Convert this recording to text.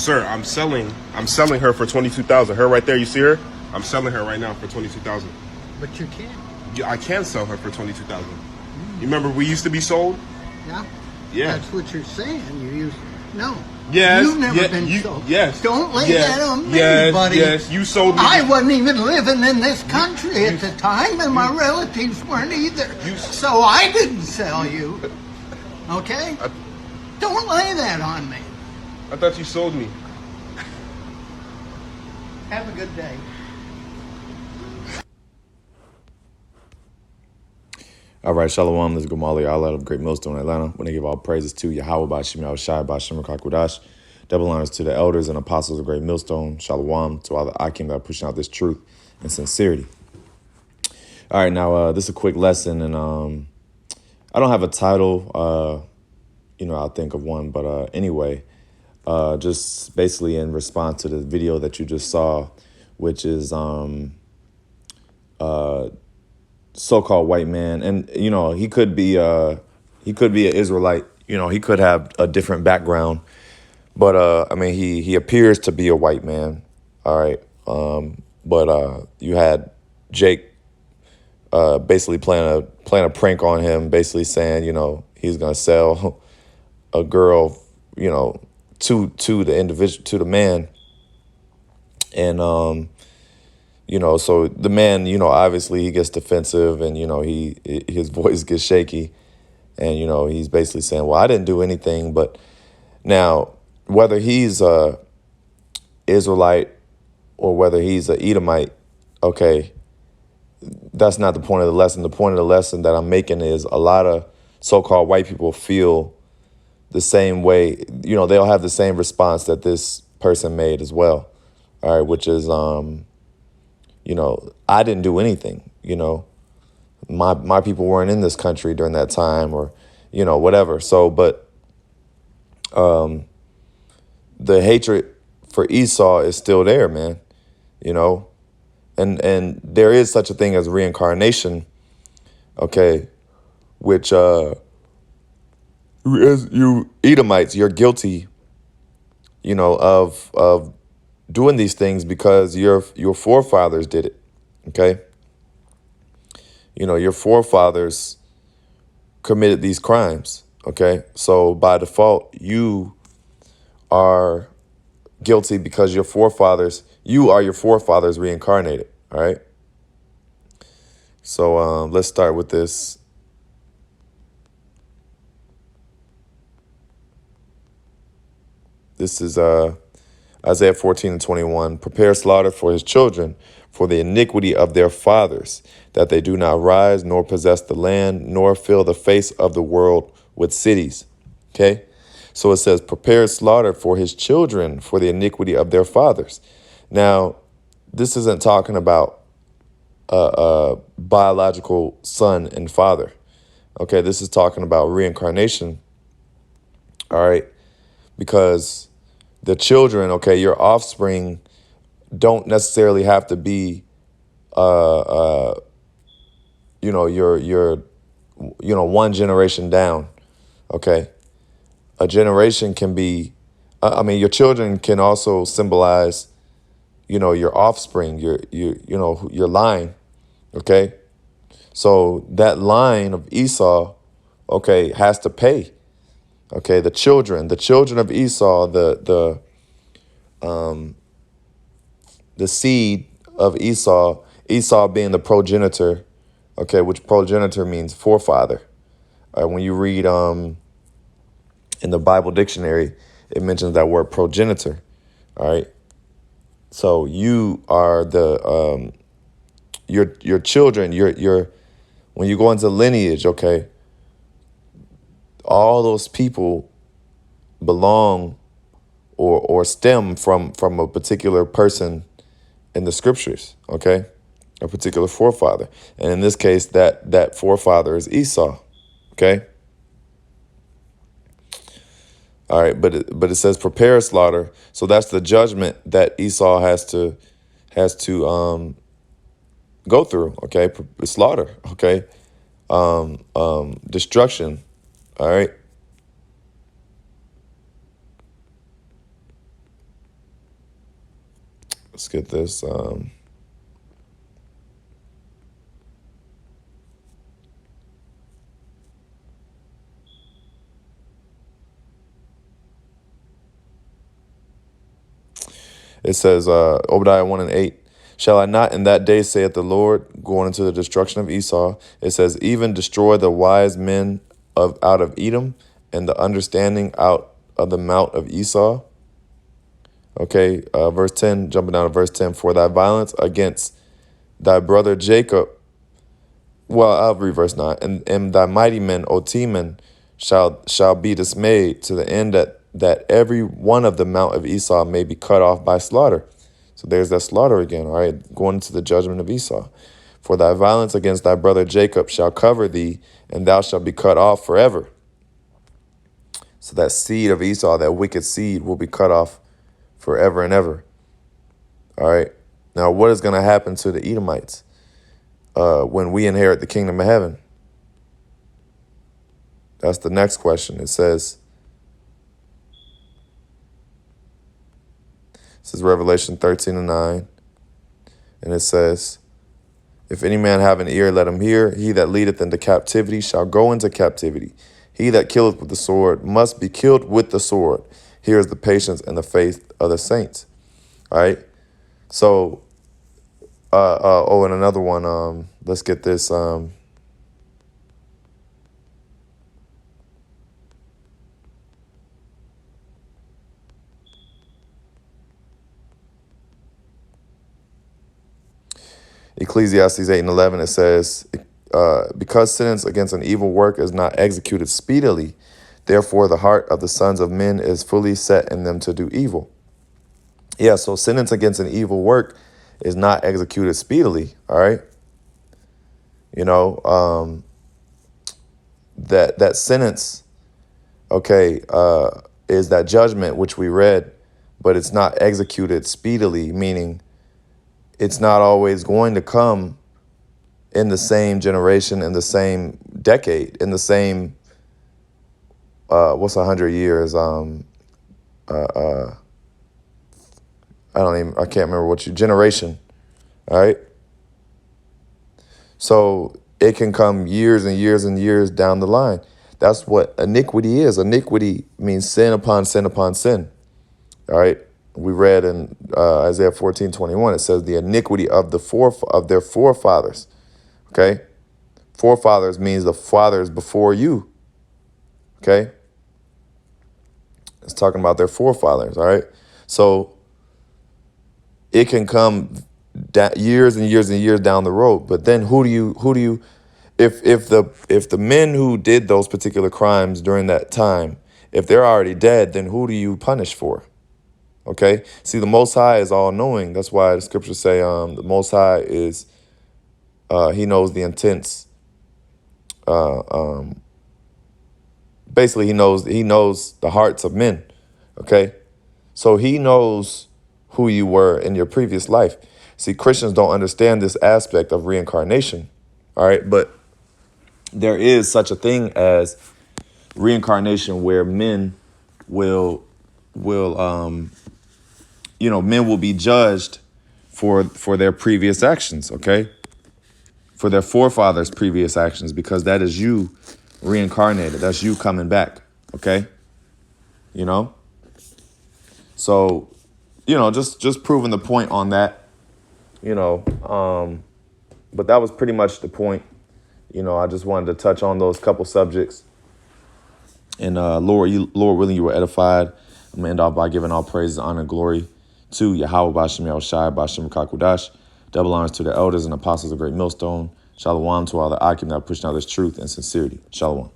Sir, I'm selling her for 22,000. Her right there, you see her? I'm selling her right now for 22,000. But you can't. I can sell her for 22,000. You remember we used to be sold? Yeah. Yeah. That's what you're saying. You used no. Yes. You've never been sold. Yes. Don't lay that on me, buddy. Yes. You sold me. I wasn't even living in this country at the time, and my relatives weren't either. So I didn't sell you. Okay? Don't lay that on me. I thought you sold me. Have a good day. All right, Shalom, this is Gamali Allah of Great Millstone, Atlanta. When they give all praises to YAHAWAH, YAHAWASHI, BAHASHAM, double honors to the elders and apostles of Great Millstone, Shalom, to all the Akim that are pushing out this truth and sincerity. All right, now this is a quick lesson, and I don't have a title. I'll think of one, but anyway, just basically in response to the video that you just saw, which is so-called white man, and he could be an Israelite. He could have a different background, but he appears to be a white man. All right, but you had Jake basically playing a prank on him, basically saying he's gonna sell a girl to the individual, to the man, and so the man, obviously he gets defensive, and, his voice gets shaky, and, he's basically saying, well, I didn't do anything. But now, whether he's a Israelite or whether he's a Edomite, okay, that's not the point of the lesson. The point of the lesson that I'm making is a lot of so-called white people feel the same way. They'll have the same response that this person made as well. All right, which is, I didn't do anything, my people weren't in this country during that time, or, whatever. So, but the hatred for Esau is still there, man, and there is such a thing as reincarnation, okay, which as you Edomites, you're guilty, of doing these things because your forefathers did it, okay? Your forefathers committed these crimes, okay? So by default, you are guilty because you are your forefathers reincarnated, all right? So let's start with this. This is Isaiah 14:21, prepare slaughter for his children, for the iniquity of their fathers, that they do not rise, nor possess the land, nor fill the face of the world with cities. Okay? So it says, prepare slaughter for his children, for the iniquity of their fathers. Now, this isn't talking about a biological son and father. Okay, this is talking about reincarnation. All right? Because the children, okay, your offspring don't necessarily have to be, your one generation down, okay? A generation can be, your children can also symbolize, your offspring, your line, okay? So that line of Esau, okay, has to pay. Okay, the children of Esau, the seed of Esau being the progenitor, okay, which progenitor means forefather. When you read in the Bible dictionary, it mentions that word progenitor. All right, so you are the your children. Your when you go into lineage, okay, all those people belong or stem from a particular person in the scriptures, okay? A particular forefather. And in this case, that forefather is Esau, okay? All right, but it says prepare slaughter. So that's the judgment that Esau has to go through, okay? Slaughter, okay? Destruction. All right. Let's get this. It says, Obadiah 1:8. Shall I not in that day, saith the Lord, going into the destruction of Esau? It says, even destroy the wise men out of Edom, and the understanding out of the mount of Esau. Okay, verse 10, jumping down to verse 10. For thy violence against thy brother Jacob, well, I'll read verse 9. And thy mighty men, O Teman, shall be dismayed, to the end that every one of the mount of Esau may be cut off by slaughter. So there's that slaughter again, all right, going into the judgment of Esau. For thy violence against thy brother Jacob shall cover thee, and thou shalt be cut off forever. So that seed of Esau, that wicked seed, will be cut off forever and ever. All right. Now, what is going to happen to the Edomites when we inherit the kingdom of heaven? That's the next question. It says Revelation 13:9. And it says, if any man have an ear, let him hear. He that leadeth into captivity shall go into captivity. He that killeth with the sword must be killed with the sword. Here is the patience and the faith of the saints. All right. So, and another one. Let's get this. Ecclesiastes 8:11. It says, because sentence against an evil work is not executed speedily, therefore the heart of the sons of men is fully set in them to do evil. Yeah, so sentence against an evil work is not executed speedily, all right? You know, that sentence, okay, is that judgment which we read, but it's not executed speedily, meaning it's not always going to come in the same generation, in the same decade, in the same, what's 100 years? I can't remember generation. All right. So it can come years and years and years down the line. That's what iniquity is. Iniquity means sin upon sin upon sin. All right. We read in Isaiah 14:21, it says the iniquity of their forefathers. Okay. Forefathers means the fathers before you. Okay. It's talking about their forefathers. All right. So it can come years and years and years down the road. But then who do you, if the men who did those particular crimes during that time, if they're already dead, then who do you punish for? Okay. See, the Most High is all knowing. That's why the scriptures say the Most High is, he knows the intents. Basically, he knows the hearts of men. Okay. So he knows who you were in your previous life. See, Christians don't understand this aspect of reincarnation. All right. But there is such a thing as reincarnation where men will men will be judged for their previous actions. OK, for their forefathers' previous actions, because that is you reincarnated. That's you coming back. OK, so, just proving the point on that, but that was pretty much the point. I just wanted to touch on those couple subjects. And Lord willing, you were edified. I'm going to end off by giving all praises, honor, and glory to YAHAWAH, BAHASHAM, YAHAWASHI, BAHASHAM, Kakudash. Double honors to the elders and apostles of Great Millstone. Shalom to all the Akim that are pushing out this truth and sincerity. Shalom.